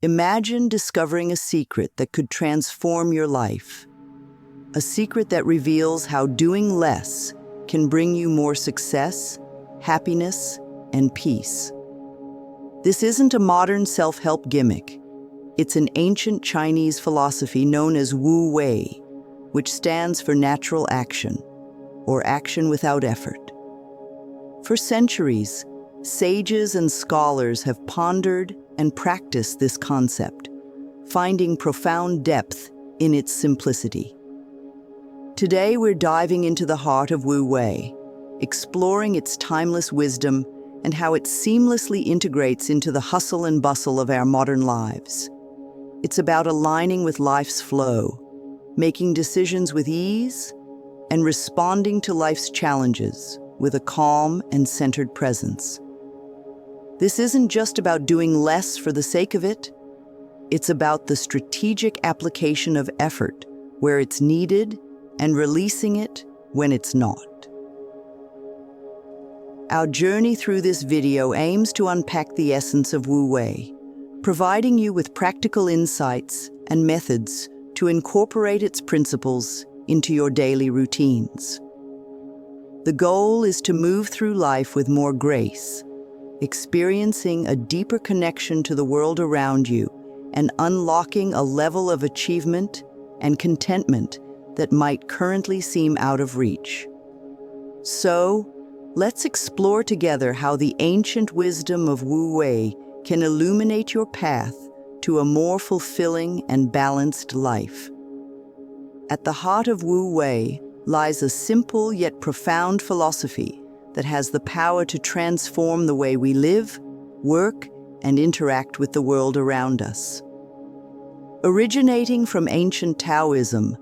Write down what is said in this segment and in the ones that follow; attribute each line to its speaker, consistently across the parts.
Speaker 1: Imagine discovering a secret that could transform your life. A secret that reveals how doing less can bring you more success, happiness, and peace. This isn't a modern self-help gimmick. It's an ancient Chinese philosophy known as Wu Wei, which stands for natural action, or action without effort. For centuries, sages and scholars have pondered and practiced this concept, finding profound depth in its simplicity. Today, we're diving into the heart of Wu Wei, exploring its timeless wisdom and how it seamlessly integrates into the hustle and bustle of our modern lives. It's about aligning with life's flow, making decisions with ease, and responding to life's challenges with a calm and centered presence. This isn't just about doing less for the sake of it. It's about the strategic application of effort where it's needed and releasing it when it's not. Our journey through this video aims to unpack the essence of Wu Wei, providing you with practical insights and methods to incorporate its principles into your daily routines. The goal is to move through life with more grace, experiencing a deeper connection to the world around you and unlocking a level of achievement and contentment that might currently seem out of reach. So, let's explore together how the ancient wisdom of Wu Wei can illuminate your path to a more fulfilling and balanced life. At the heart of Wu Wei lies a simple yet profound philosophy that has the power to transform the way we live, work, and interact with the world around us. Originating from ancient Taoism,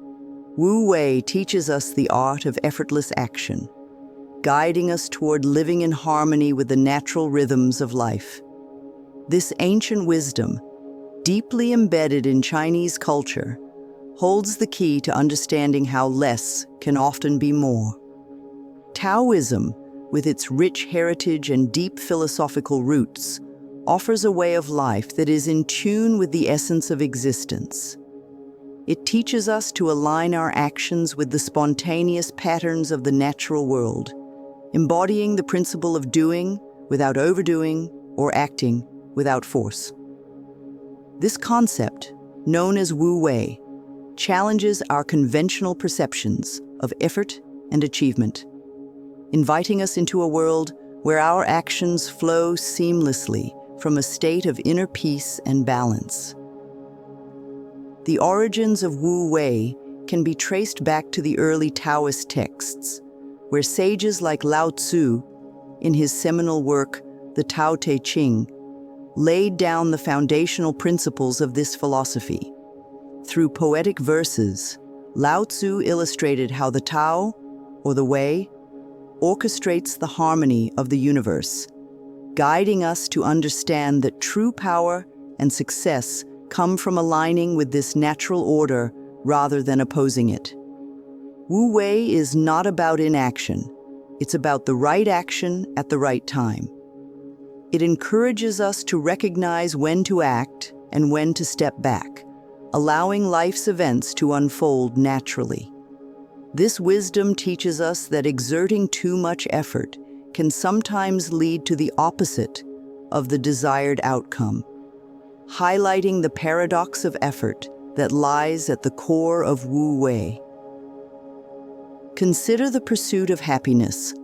Speaker 1: Wu Wei teaches us the art of effortless action, guiding us toward living in harmony with the natural rhythms of life. This ancient wisdom, deeply embedded in Chinese culture, holds the key to understanding how less can often be more. Taoism, with its rich heritage and deep philosophical roots, offers a way of life that is in tune with the essence of existence. It teaches us to align our actions with the spontaneous patterns of the natural world, embodying the principle of doing without overdoing or acting without force. This concept, known as Wu Wei, challenges our conventional perceptions of effort and achievement, inviting us into a world where our actions flow seamlessly from a state of inner peace and balance. The origins of Wu Wei can be traced back to the early Taoist texts, where sages like Lao Tzu, in his seminal work, the Tao Te Ching, laid down the foundational principles of this philosophy. Through poetic verses, Lao Tzu illustrated how the Tao, or the Wei, orchestrates the harmony of the universe, guiding us to understand that true power and success come from aligning with this natural order rather than opposing it. Wu Wei is not about inaction. It's about the right action at the right time. It encourages us to recognize when to act and when to step back, allowing life's events to unfold naturally. This wisdom teaches us that exerting too much effort can sometimes lead to the opposite of the desired outcome, highlighting the paradox of effort that lies at the core of Wu Wei. Consider the pursuit of happiness,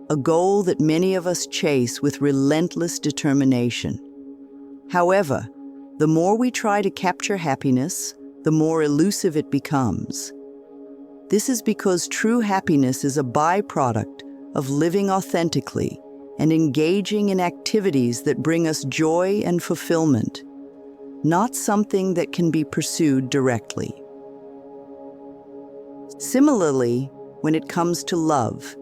Speaker 1: a goal that many of us chase with relentless determination. However, the more we try to capture happiness, the more elusive it becomes. This is because true happiness is a byproduct of living authentically and engaging in activities that bring us joy and fulfillment, not something that can be pursued directly. Similarly, when it comes to love,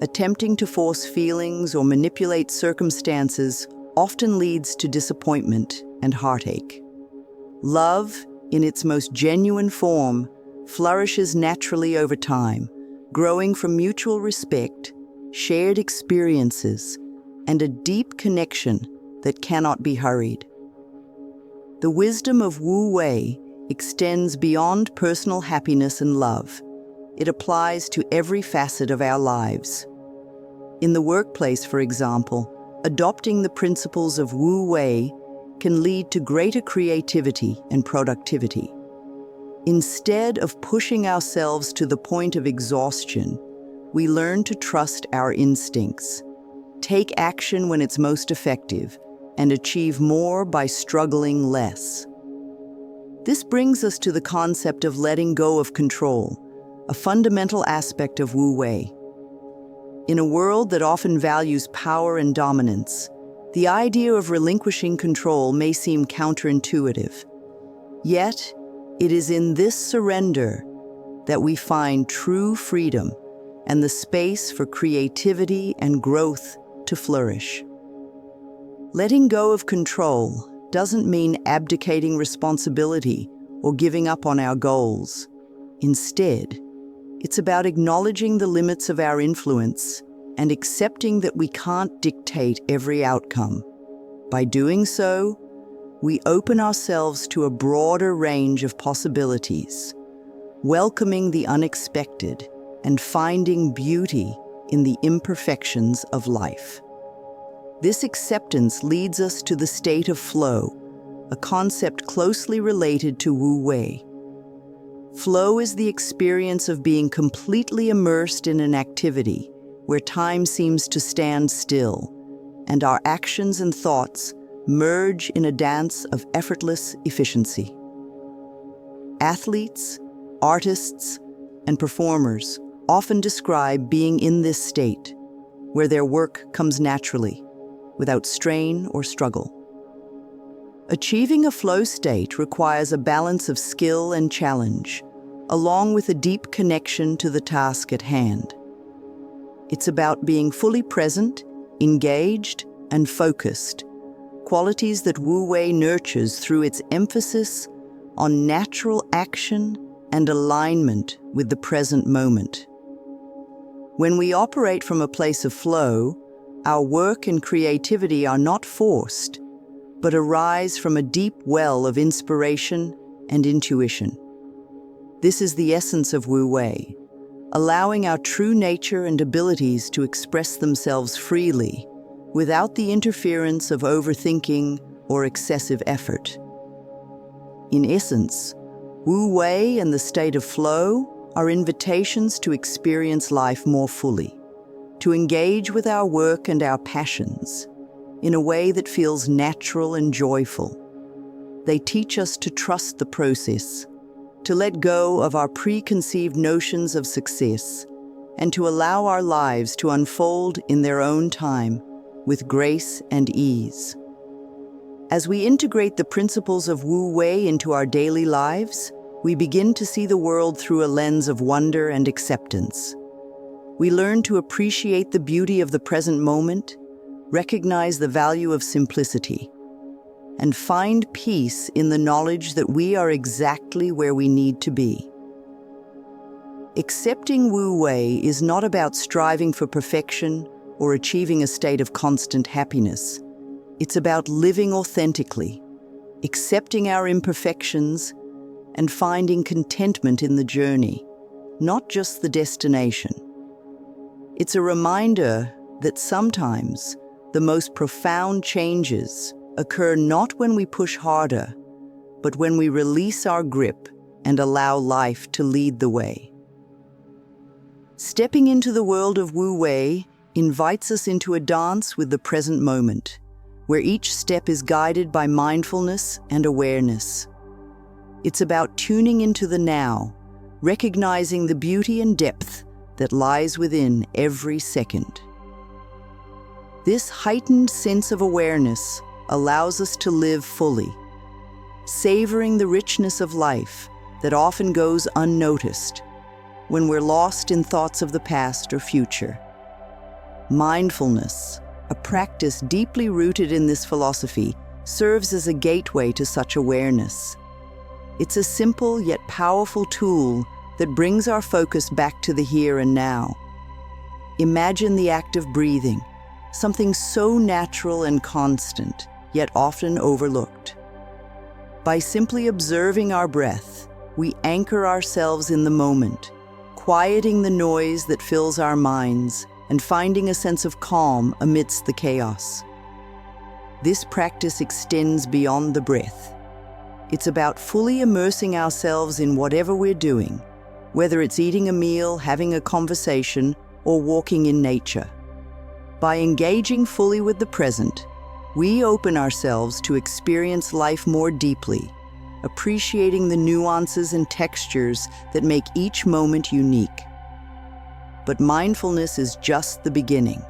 Speaker 1: attempting to force feelings or manipulate circumstances often leads to disappointment and heartache. Love, in its most genuine form, flourishes naturally over time, growing from mutual respect, shared experiences, and a deep connection that cannot be hurried. The wisdom of Wu Wei extends beyond personal happiness and love. It applies to every facet of our lives. In the workplace, for example, adopting the principles of Wu Wei can lead to greater creativity and productivity. Instead of pushing ourselves to the point of exhaustion, we learn to trust our instincts, take action when it's most effective, and achieve more by struggling less. This brings us to the concept of letting go of control, a fundamental aspect of Wu Wei. In a world that often values power and dominance, the idea of relinquishing control may seem counterintuitive. Yet, it is in this surrender that we find true freedom and the space for creativity and growth to flourish. Letting go of control doesn't mean abdicating responsibility or giving up on our goals. Instead, it's about acknowledging the limits of our influence and accepting that we can't dictate every outcome. By doing so, we open ourselves to a broader range of possibilities, welcoming the unexpected and finding beauty in the imperfections of life. This acceptance leads us to the state of flow, a concept closely related to Wu Wei. Flow is the experience of being completely immersed in an activity where time seems to stand still, and our actions and thoughts merge in a dance of effortless efficiency. Athletes, artists, and performers often describe being in this state, where their work comes naturally, without strain or struggle. Achieving a flow state requires a balance of skill and challenge, along with a deep connection to the task at hand. It's about being fully present, engaged, and focused, qualities that Wu Wei nurtures through its emphasis on natural action and alignment with the present moment. When we operate from a place of flow, our work and creativity are not forced, but arise from a deep well of inspiration and intuition. This is the essence of Wu Wei, allowing our true nature and abilities to express themselves freely, without the interference of overthinking or excessive effort. In essence, Wu Wei and the state of flow are invitations to experience life more fully, to engage with our work and our passions in a way that feels natural and joyful. They teach us to trust the process, to let go of our preconceived notions of success, and to allow our lives to unfold in their own time with grace and ease. As we integrate the principles of Wu Wei into our daily lives, we begin to see the world through a lens of wonder and acceptance. We learn to appreciate the beauty of the present moment, recognize the value of simplicity, and find peace in the knowledge that we are exactly where we need to be. Accepting Wu Wei is not about striving for perfection or achieving a state of constant happiness. It's about living authentically, accepting our imperfections, and finding contentment in the journey, not just the destination. It's a reminder that sometimes the most profound changes occur not when we push harder, but when we release our grip and allow life to lead the way. Stepping into the world of Wu Wei invites us into a dance with the present moment, where each step is guided by mindfulness and awareness. It's about tuning into the now, recognizing the beauty and depth that lies within every second. This heightened sense of awareness allows us to live fully, savoring the richness of life that often goes unnoticed when we're lost in thoughts of the past or future. Mindfulness, a practice deeply rooted in this philosophy, serves as a gateway to such awareness. It's a simple yet powerful tool that brings our focus back to the here and now. Imagine the act of breathing, something so natural and constant, yet often overlooked. By simply observing our breath, we anchor ourselves in the moment, quieting the noise that fills our minds and finding a sense of calm amidst the chaos. This practice extends beyond the breath. It's about fully immersing ourselves in whatever we're doing, whether it's eating a meal, having a conversation, or walking in nature. By engaging fully with the present, we open ourselves to experience life more deeply, appreciating the nuances and textures that make each moment unique. But mindfulness is just the beginning.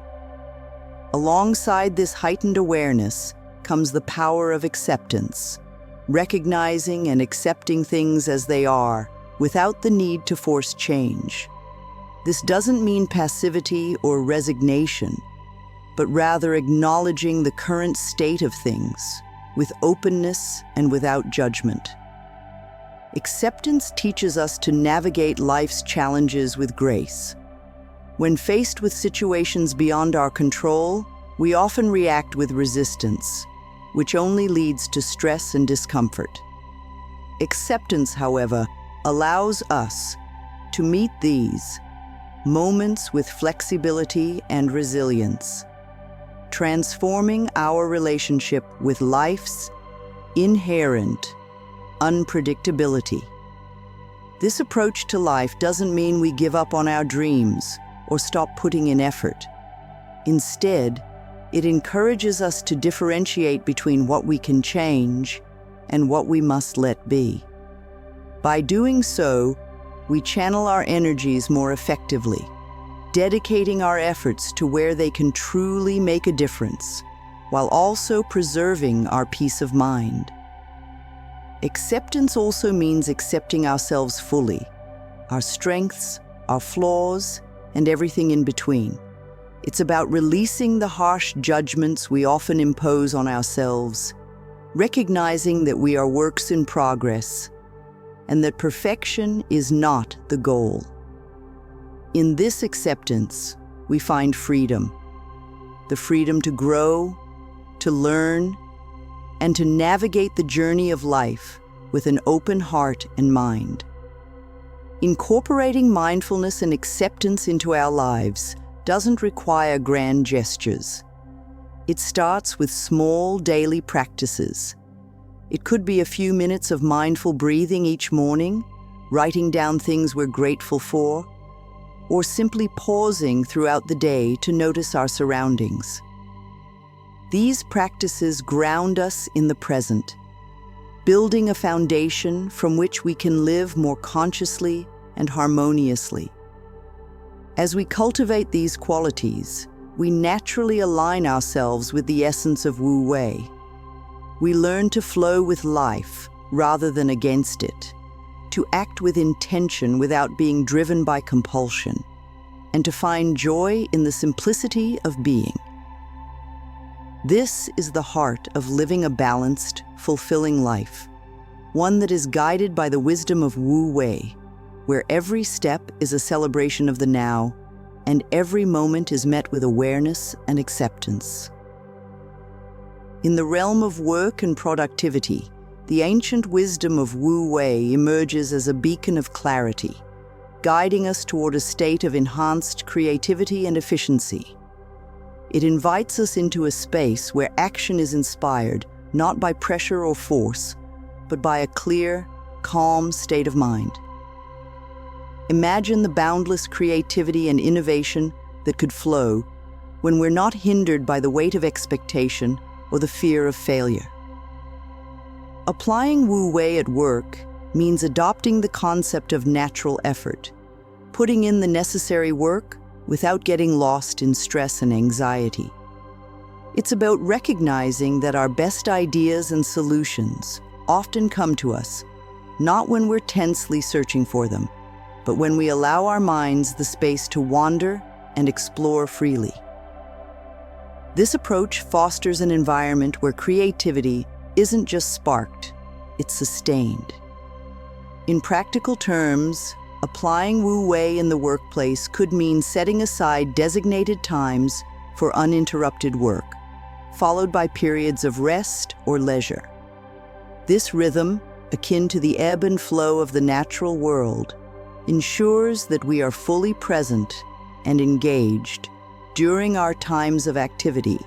Speaker 1: Alongside this heightened awareness comes the power of acceptance, recognizing and accepting things as they are without the need to force change. This doesn't mean passivity or resignation, but rather acknowledging the current state of things with openness and without judgment. Acceptance teaches us to navigate life's challenges with grace. When faced with situations beyond our control, we often react with resistance, which only leads to stress and discomfort. Acceptance, however, allows us to meet these moments with flexibility and resilience, transforming our relationship with life's inherent unpredictability. This approach to life doesn't mean we give up on our dreams or stop putting in effort. Instead, it encourages us to differentiate between what we can change and what we must let be. By doing so, we channel our energies more effectively, dedicating our efforts to where they can truly make a difference, while also preserving our peace of mind. Acceptance also means accepting ourselves fully, our strengths, our flaws, and everything in between. It's about releasing the harsh judgments we often impose on ourselves, recognizing that we are works in progress, and that perfection is not the goal. In this acceptance, we find freedom. The freedom to grow, to learn, and to navigate the journey of life with an open heart and mind. Incorporating mindfulness and acceptance into our lives doesn't require grand gestures. It starts with small daily practices. It could be a few minutes of mindful breathing each morning, writing down things we're grateful for, or simply pausing throughout the day to notice our surroundings. These practices ground us in the present, building a foundation from which we can live more consciously and harmoniously. As we cultivate these qualities, we naturally align ourselves with the essence of Wu Wei. We learn to flow with life rather than against it, to act with intention without being driven by compulsion, and to find joy in the simplicity of being. This is the heart of living a balanced, fulfilling life, one that is guided by the wisdom of Wu Wei, where every step is a celebration of the now, and every moment is met with awareness and acceptance. In the realm of work and productivity, the ancient wisdom of Wu Wei emerges as a beacon of clarity, guiding us toward a state of enhanced creativity and efficiency. It invites us into a space where action is inspired not by pressure or force, but by a clear, calm state of mind. Imagine the boundless creativity and innovation that could flow when we're not hindered by the weight of expectation or the fear of failure. Applying Wu Wei at work means adopting the concept of natural effort, putting in the necessary work without getting lost in stress and anxiety. It's about recognizing that our best ideas and solutions often come to us, not when we're tensely searching for them, but when we allow our minds the space to wander and explore freely. This approach fosters an environment where creativity isn't just sparked, it's sustained. In practical terms, applying Wu Wei in the workplace could mean setting aside designated times for uninterrupted work, followed by periods of rest or leisure. This rhythm, akin to the ebb and flow of the natural world, ensures that we are fully present and engaged during our times of activity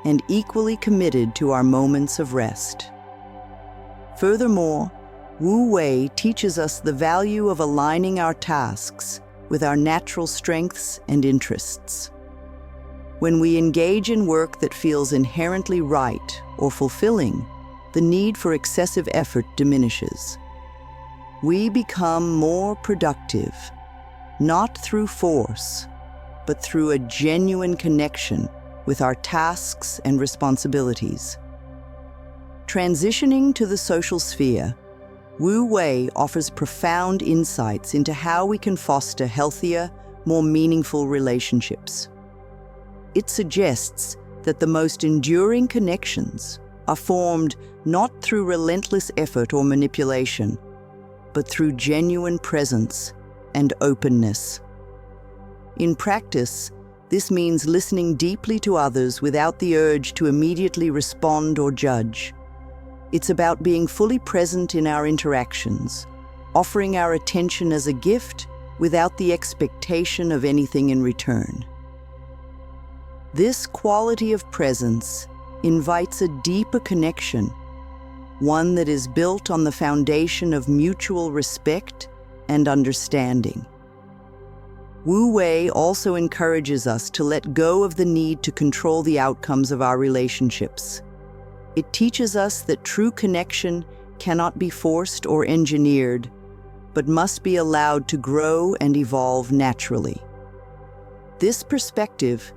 Speaker 1: and equally committed to our moments of rest. Furthermore, Wu Wei teaches us the value of aligning our tasks with our natural strengths and interests. When we engage in work that feels inherently right or fulfilling, the need for excessive effort diminishes. We become more productive, not through force, but through a genuine connection with our tasks and responsibilities. Transitioning to the social sphere, Wu Wei offers profound insights into how we can foster healthier, more meaningful relationships. It suggests that the most enduring connections are formed not through relentless effort or manipulation, but through genuine presence and openness. In practice, this means listening deeply to others without the urge to immediately respond or judge. It's about being fully present in our interactions, offering our attention as a gift without the expectation of anything in return. This quality of presence invites a deeper connection, one that is built on the foundation of mutual respect and understanding. Wu Wei also encourages us to let go of the need to control the outcomes of our relationships. It teaches us that true connection cannot be forced or engineered, but must be allowed to grow and evolve naturally. This perspective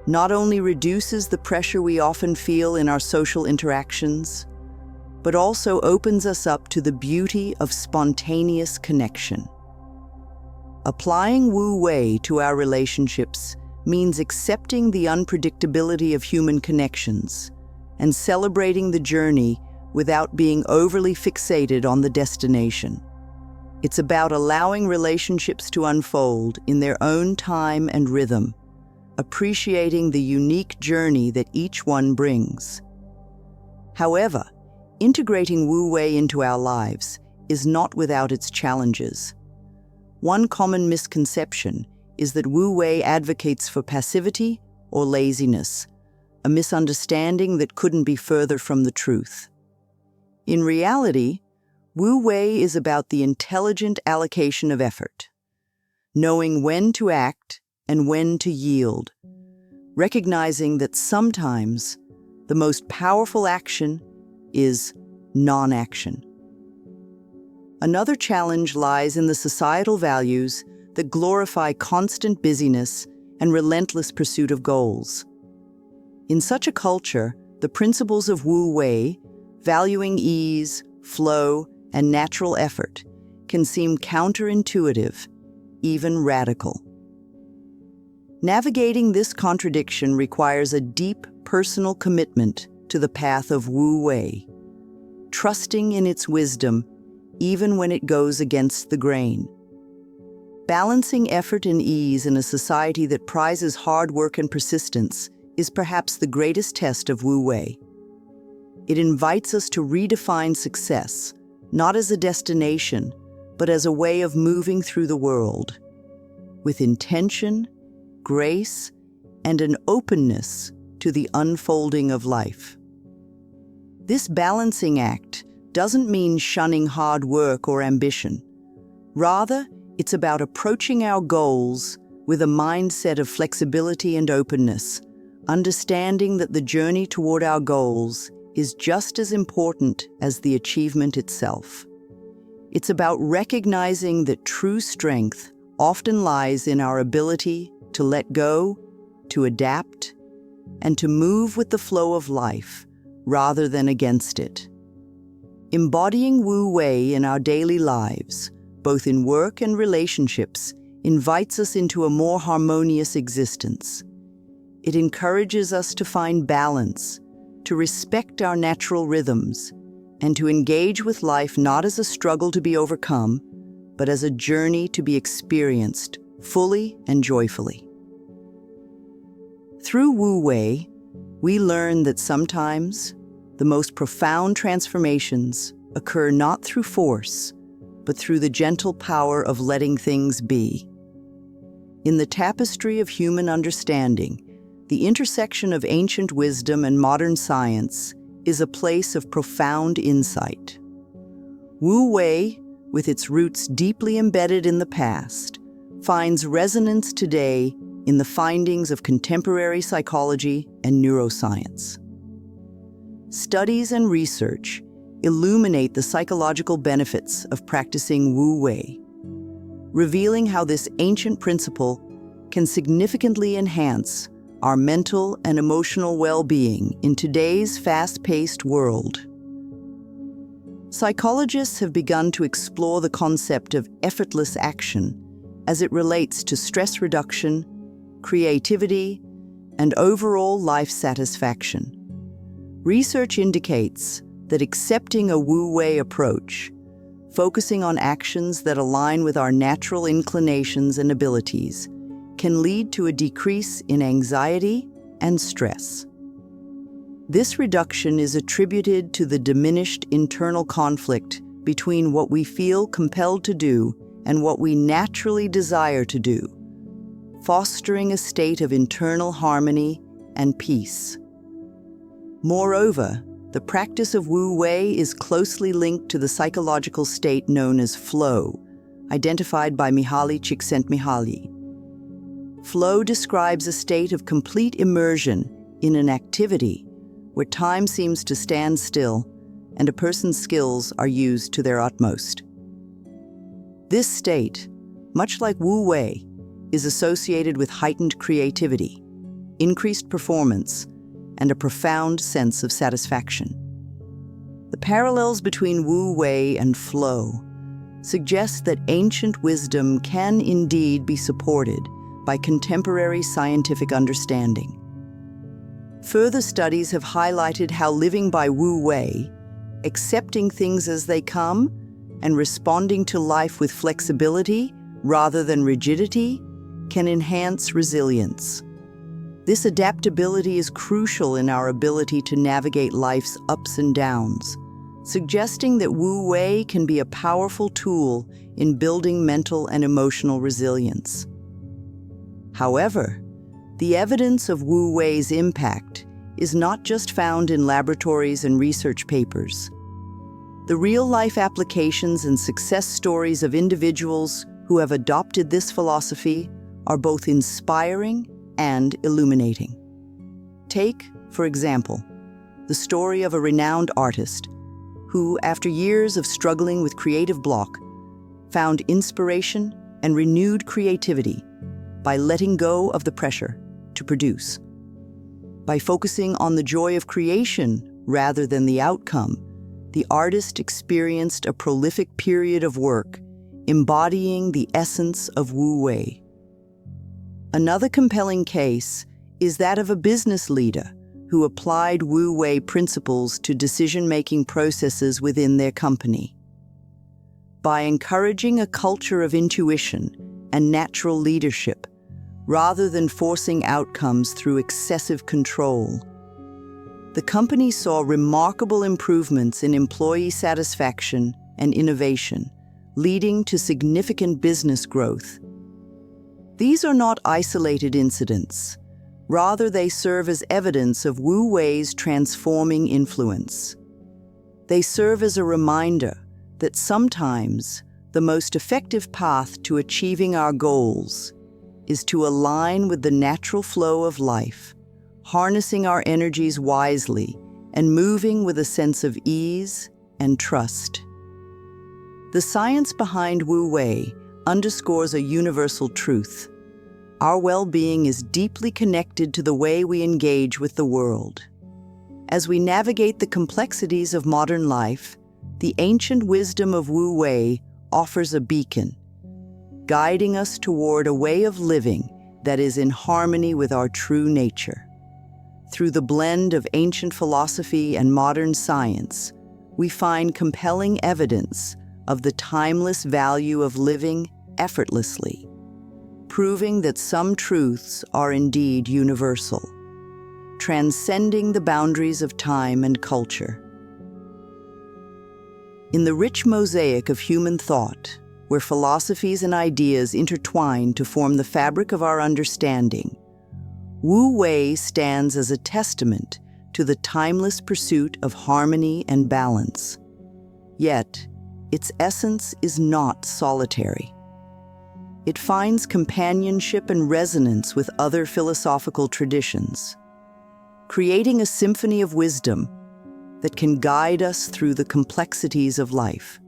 Speaker 1: not only reduces the pressure we often feel in our social interactions, but also opens us up to the beauty of spontaneous connection. Applying Wu Wei to our relationships means accepting the unpredictability of human connections and celebrating the journey without being overly fixated on the destination. It's about allowing relationships to unfold in their own time and rhythm, appreciating the unique journey that each one brings. However, integrating Wu Wei into our lives is not without its challenges. One common misconception is that Wu Wei advocates for passivity or laziness, a misunderstanding that couldn't be further from the truth. In reality, Wu Wei is about the intelligent allocation of effort, knowing when to act and when to yield, recognizing that sometimes the most powerful action is non-action. Another challenge lies in the societal values that glorify constant busyness and relentless pursuit of goals. In such a culture, the principles of Wu Wei, valuing ease, flow, and natural effort, can seem counterintuitive, even radical. Navigating this contradiction requires a deep personal commitment to the path of Wu Wei, trusting in its wisdom even when it goes against the grain. Balancing effort and ease in a society that prizes hard work and persistence is perhaps the greatest test of Wu Wei. It invites us to redefine success, not as a destination, but as a way of moving through the world, with intention, grace, and an openness to the unfolding of life. This balancing act doesn't mean shunning hard work or ambition. Rather, it's about approaching our goals with a mindset of flexibility and openness, understanding that the journey toward our goals is just as important as the achievement itself. It's about recognizing that true strength often lies in our ability to let go, to adapt, and to move with the flow of life rather than against it. Embodying Wu Wei in our daily lives, both in work and relationships, invites us into a more harmonious existence. It encourages us to find balance, to respect our natural rhythms, and to engage with life not as a struggle to be overcome, but as a journey to be experienced fully and joyfully. Through Wu Wei, we learn that sometimes the most profound transformations occur not through force, but through the gentle power of letting things be. In the tapestry of human understanding, the intersection of ancient wisdom and modern science is a place of profound insight. Wu Wei, with its roots deeply embedded in the past, finds resonance today in the findings of contemporary psychology and neuroscience. Studies and research illuminate the psychological benefits of practicing Wu Wei, revealing how this ancient principle can significantly enhance our mental and emotional well-being in today's fast-paced world. Psychologists have begun to explore the concept of effortless action as it relates to stress reduction, creativity, and overall life satisfaction. Research indicates that accepting a Wu Wei approach, focusing on actions that align with our natural inclinations and abilities, can lead to a decrease in anxiety and stress. This reduction is attributed to the diminished internal conflict between what we feel compelled to do and what we naturally desire to do, fostering a state of internal harmony and peace. Moreover, the practice of Wu Wei is closely linked to the psychological state known as flow, identified by Mihaly Csikszentmihalyi. Flow describes a state of complete immersion in an activity where time seems to stand still and a person's skills are used to their utmost. This state, much like Wu Wei, is associated with heightened creativity, increased performance, and a profound sense of satisfaction. The parallels between Wu Wei and flow suggest that ancient wisdom can indeed be supported by contemporary scientific understanding. Further studies have highlighted how living by Wu Wei, accepting things as they come, and responding to life with flexibility rather than rigidity can enhance resilience. This adaptability is crucial in our ability to navigate life's ups and downs, suggesting that Wu Wei can be a powerful tool in building mental and emotional resilience. However, the evidence of Wu Wei's impact is not just found in laboratories and research papers. The real-life applications and success stories of individuals who have adopted this philosophy are both inspiring and illuminating. Take, for example, the story of a renowned artist who, after years of struggling with creative block, found inspiration and renewed creativity by letting go of the pressure to produce. By focusing on the joy of creation rather than the outcome, the artist experienced a prolific period of work, embodying the essence of Wu Wei. Another compelling case is that of a business leader who applied Wu Wei principles to decision-making processes within their company. By encouraging a culture of intuition and natural leadership, rather than forcing outcomes through excessive control, the company saw remarkable improvements in employee satisfaction and innovation, leading to significant business growth. These are not isolated incidents. Rather, they serve as evidence of Wu Wei's transforming influence. They serve as a reminder that sometimes the most effective path to achieving our goals is to align with the natural flow of life, harnessing our energies wisely and moving with a sense of ease and trust. The science behind Wu Wei underscores a universal truth. Our well-being is deeply connected to the way we engage with the world. As we navigate the complexities of modern life, the ancient wisdom of Wu Wei offers a beacon, guiding us toward a way of living that is in harmony with our true nature. Through the blend of ancient philosophy and modern science, we find compelling evidence of the timeless value of living effortlessly, proving that some truths are indeed universal. transcending the boundaries of time and culture. In the rich mosaic of human thought, where philosophies and ideas intertwine to form the fabric of our understanding, Wu Wei stands as a testament to the timeless pursuit of harmony and balance. Yet, its essence is not solitary. It finds companionship and resonance with other philosophical traditions, creating a symphony of wisdom that can guide us through the complexities of life.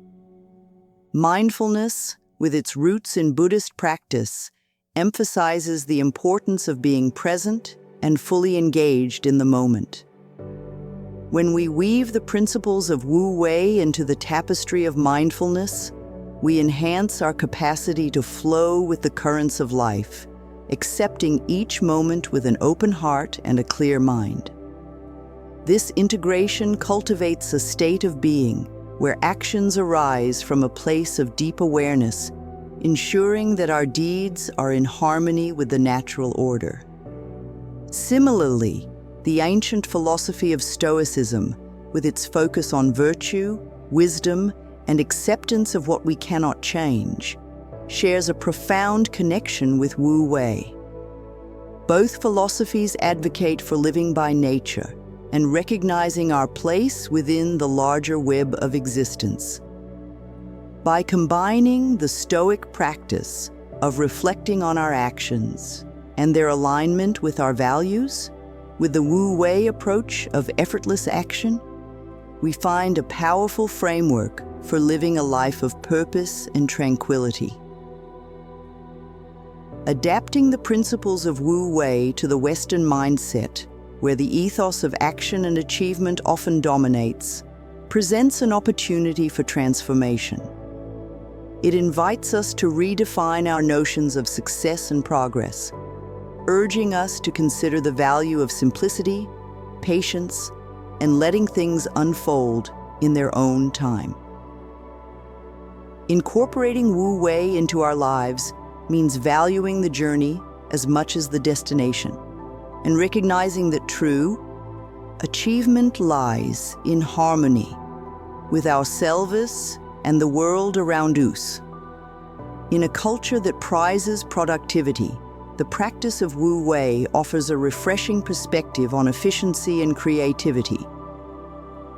Speaker 1: Mindfulness, with its roots in Buddhist practice, emphasizes the importance of being present and fully engaged in the moment. When we weave the principles of Wu Wei into the tapestry of mindfulness, we enhance our capacity to flow with the currents of life, accepting each moment with an open heart and a clear mind. This integration cultivates a state of being where actions arise from a place of deep awareness, ensuring that our deeds are in harmony with the natural order. Similarly, the ancient philosophy of Stoicism, with its focus on virtue, wisdom, and acceptance of what we cannot change, shares a profound connection with Wu Wei. Both philosophies advocate for living by nature and recognizing our place within the larger web of existence. By combining the Stoic practice of reflecting on our actions and their alignment with our values, with the Wu Wei approach of effortless action, we find a powerful framework for living a life of purpose and tranquility. Adapting the principles of Wu Wei to the Western mindset, where the ethos of action and achievement often dominates, presents an opportunity for transformation. It invites us to redefine our notions of success and progress, urging us to consider the value of simplicity, patience, and letting things unfold in their own time. Incorporating Wu Wei into our lives means valuing the journey as much as the destination, and recognizing that true achievement lies in harmony with ourselves and the world around us. In a culture that prizes productivity, the practice of Wu Wei offers a refreshing perspective on efficiency and creativity.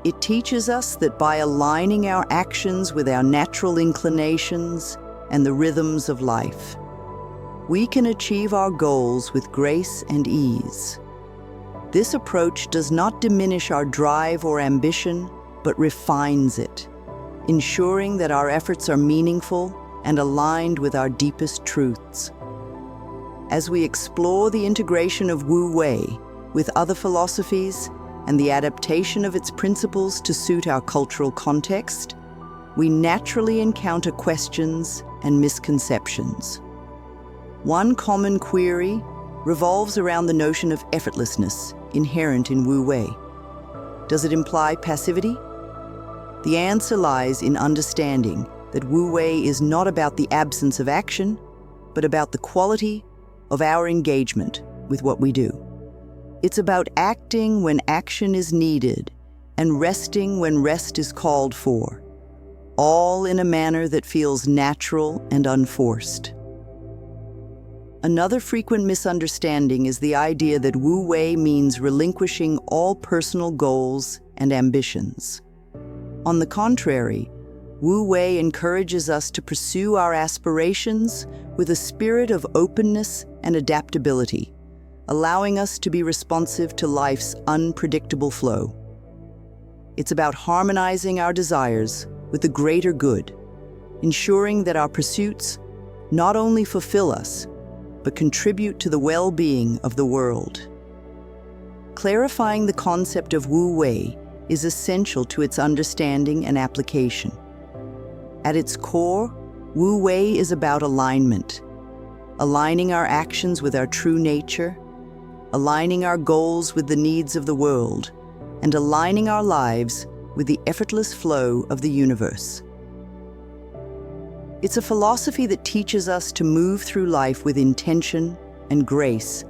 Speaker 1: It teaches us that by aligning our actions with our natural inclinations and the rhythms of life, we can achieve our goals with grace and ease. This approach does not diminish our drive or ambition, but refines it, ensuring that our efforts are meaningful and aligned with our deepest truths. As we explore the integration of Wu Wei with other philosophies and the adaptation of its principles to suit our cultural context, we naturally encounter questions and misconceptions. One common query revolves around the notion of effortlessness inherent in Wu Wei. Does it imply passivity? The answer lies in understanding that Wu Wei is not about the absence of action, but about the quality of our engagement with what we do. It's about acting when action is needed and resting when rest is called for, all in a manner that feels natural and unforced. Another frequent misunderstanding is the idea that Wu Wei means relinquishing all personal goals and ambitions. On the contrary, Wu Wei encourages us to pursue our aspirations with a spirit of openness and adaptability, allowing us to be responsive to life's unpredictable flow. It's about harmonizing our desires with the greater good, ensuring that our pursuits not only fulfill us, but contribute to the well-being of the world. Clarifying the concept of Wu Wei is essential to its understanding and application. At its core, Wu Wei is about alignment, aligning our actions with our true nature, aligning our goals with the needs of the world, and aligning our lives with the effortless flow of the universe. It's a philosophy that teaches us to move through life with intention and grace,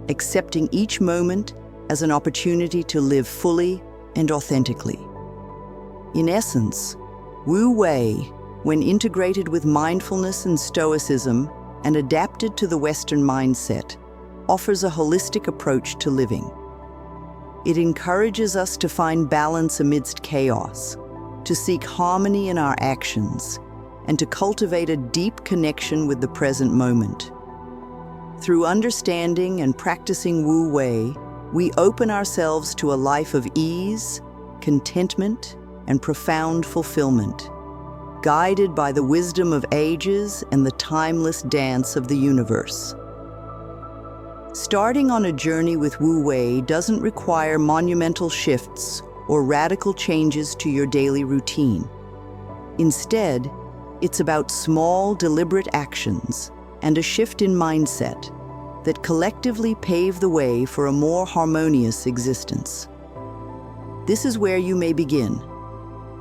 Speaker 1: accepting each moment as an opportunity to live fully and authentically. In essence, Wu Wei, when integrated with mindfulness and stoicism and adapted to the Western mindset, offers a holistic approach to living. It encourages us to find balance amidst chaos, to seek harmony in our actions, and to cultivate a deep connection with the present moment. Through understanding and practicing Wu Wei, we open ourselves to a life of ease, contentment, and profound fulfillment, guided by the wisdom of ages and the timeless dance of the universe. Starting on a journey with Wu Wei doesn't require monumental shifts or radical changes to your daily routine. Instead, it's about small, deliberate actions and a shift in mindset that collectively pave the way for a more harmonious existence. This is where you may begin.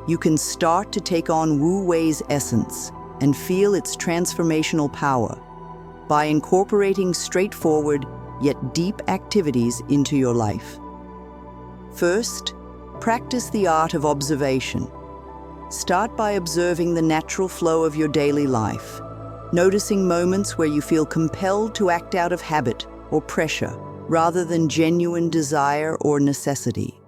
Speaker 1: You can start to take on Wu Wei's essence and feel its transformational power by incorporating straightforward yet deep activities into your life. First, practice the art of observation. Start by observing the natural flow of your daily life, noticing moments where you feel compelled to act out of habit or pressure rather than genuine desire or necessity.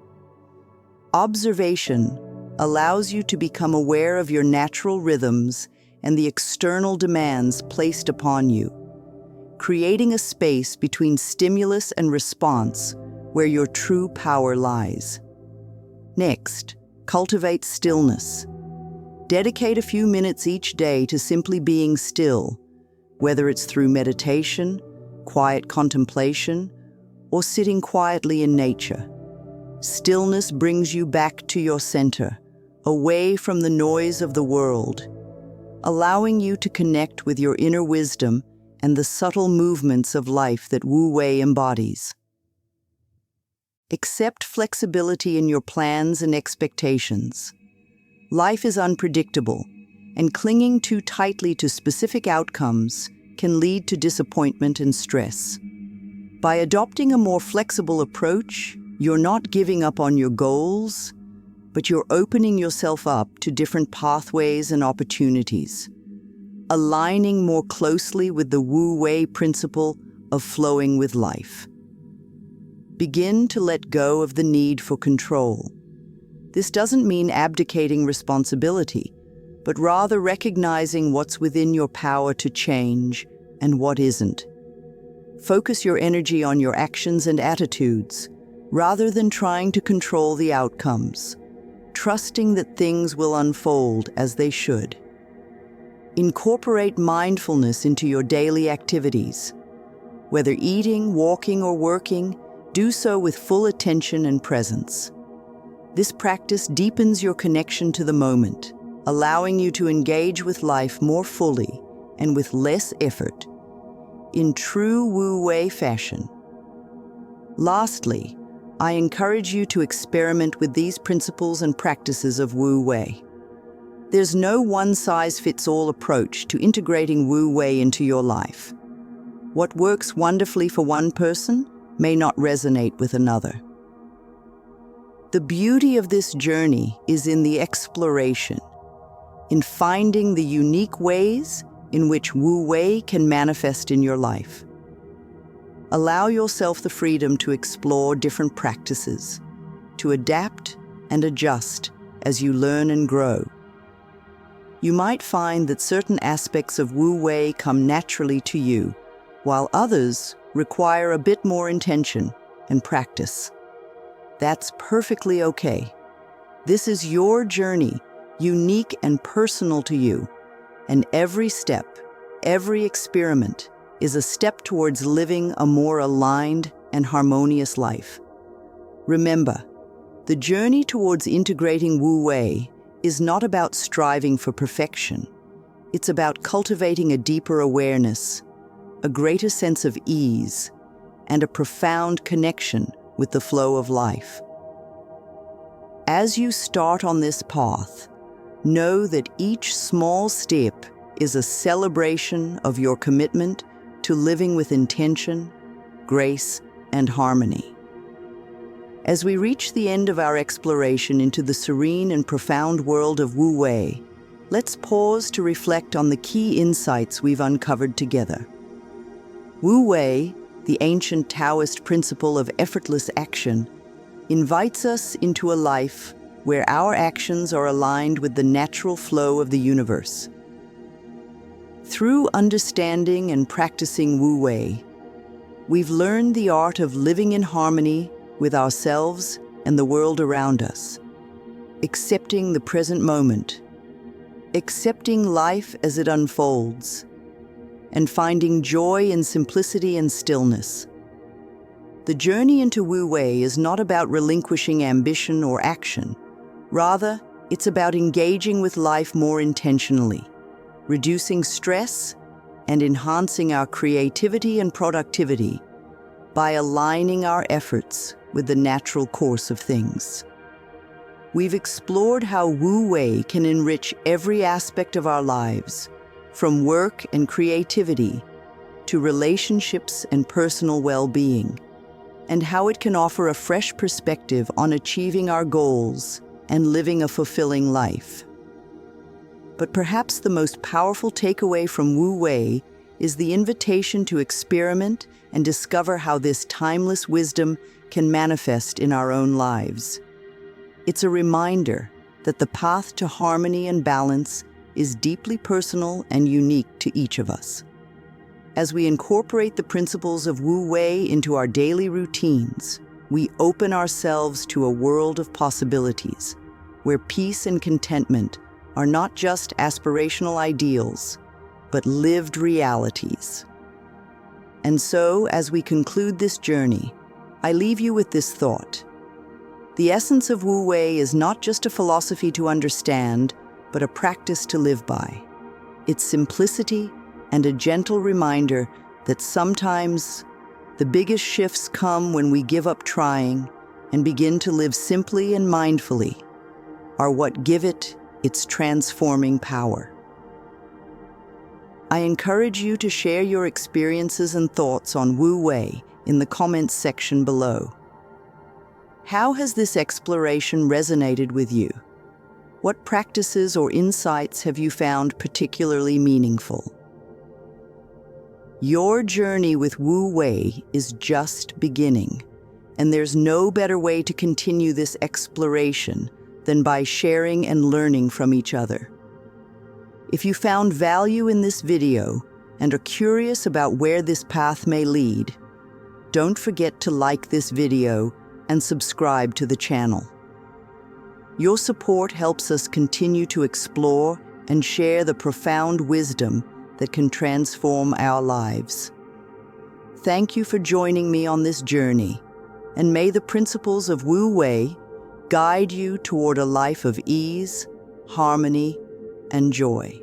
Speaker 1: Observation allows you to become aware of your natural rhythms and the external demands placed upon you, creating a space between stimulus and response where your true power lies. Next, cultivate stillness. Dedicate a few minutes each day to simply being still, whether it's through meditation, quiet contemplation, or sitting quietly in nature. Stillness brings you back to your center, away from the noise of the world, allowing you to connect with your inner wisdom and the subtle movements of life that Wu Wei embodies. Accept flexibility in your plans and expectations. Life is unpredictable, and clinging too tightly to specific outcomes can lead to disappointment and stress. By adopting a more flexible approach, you're not giving up on your goals, but you're opening yourself up to different pathways and opportunities, aligning more closely with the Wu Wei principle of flowing with life. Begin to let go of the need for control. This doesn't mean abdicating responsibility, but rather recognizing what's within your power to change and what isn't. Focus your energy on your actions and attitudes, rather than trying to control the outcomes, trusting that things will unfold as they should. Incorporate mindfulness into your daily activities. Whether eating, walking, or working, do so with full attention and presence. This practice deepens your connection to the moment, allowing you to engage with life more fully and with less effort, in true Wu Wei fashion. Lastly, I encourage you to experiment with these principles and practices of Wu Wei. There's no one-size-fits-all approach to integrating Wu Wei into your life. What works wonderfully for one person may not resonate with another. The beauty of this journey is in the exploration, in finding the unique ways in which Wu Wei can manifest in your life. Allow yourself the freedom to explore different practices, to adapt and adjust as you learn and grow. You might find that certain aspects of Wu Wei come naturally to you, while others require a bit more intention and practice. That's perfectly okay. This is your journey, unique and personal to you, and every step, every experiment is a step towards living a more aligned and harmonious life. Remember, the journey towards integrating Wu Wei is not about striving for perfection. It's about cultivating a deeper awareness, a greater sense of ease, and a profound connection with the flow of life. As you start on this path, know that each small step is a celebration of your commitment to living with intention, grace, and harmony. As we reach the end of our exploration into the serene and profound world of Wu Wei, let's pause to reflect on the key insights we've uncovered together. Wu Wei, the ancient Taoist principle of effortless action, invites us into a life where our actions are aligned with the natural flow of the universe. Through understanding and practicing Wu Wei, we've learned the art of living in harmony with ourselves and the world around us, accepting the present moment, accepting life as it unfolds, and finding joy in simplicity and stillness. The journey into Wu Wei is not about relinquishing ambition or action. Rather, it's about engaging with life more intentionally, reducing stress, and enhancing our creativity and productivity by aligning our efforts with the natural course of things. We've explored how Wu Wei can enrich every aspect of our lives, from work and creativity to relationships and personal well-being, and how it can offer a fresh perspective on achieving our goals and living a fulfilling life. But perhaps the most powerful takeaway from Wu Wei is the invitation to experiment and discover how this timeless wisdom can manifest in our own lives. It's a reminder that the path to harmony and balance is deeply personal and unique to each of us. As we incorporate the principles of Wu Wei into our daily routines, we open ourselves to a world of possibilities, where peace and contentment are not just aspirational ideals, but lived realities. And so, as we conclude this journey, I leave you with this thought. The essence of Wu Wei is not just a philosophy to understand, but a practice to live by. Its simplicity and a gentle reminder that sometimes the biggest shifts come when we give up trying and begin to live simply and mindfully, are what give it its transforming power. I encourage you to share your experiences and thoughts on Wu Wei in the comments section below. How has this exploration resonated with you? What practices or insights have you found particularly meaningful? Your journey with Wu Wei is just beginning, and there's no better way to continue this exploration than by sharing and learning from each other. If you found value in this video and are curious about where this path may lead, don't forget to like this video and subscribe to the channel. Your support helps us continue to explore and share the profound wisdom that can transform our lives. Thank you for joining me on this journey, and may the principles of Wu Wei guide you toward a life of ease, harmony, and joy.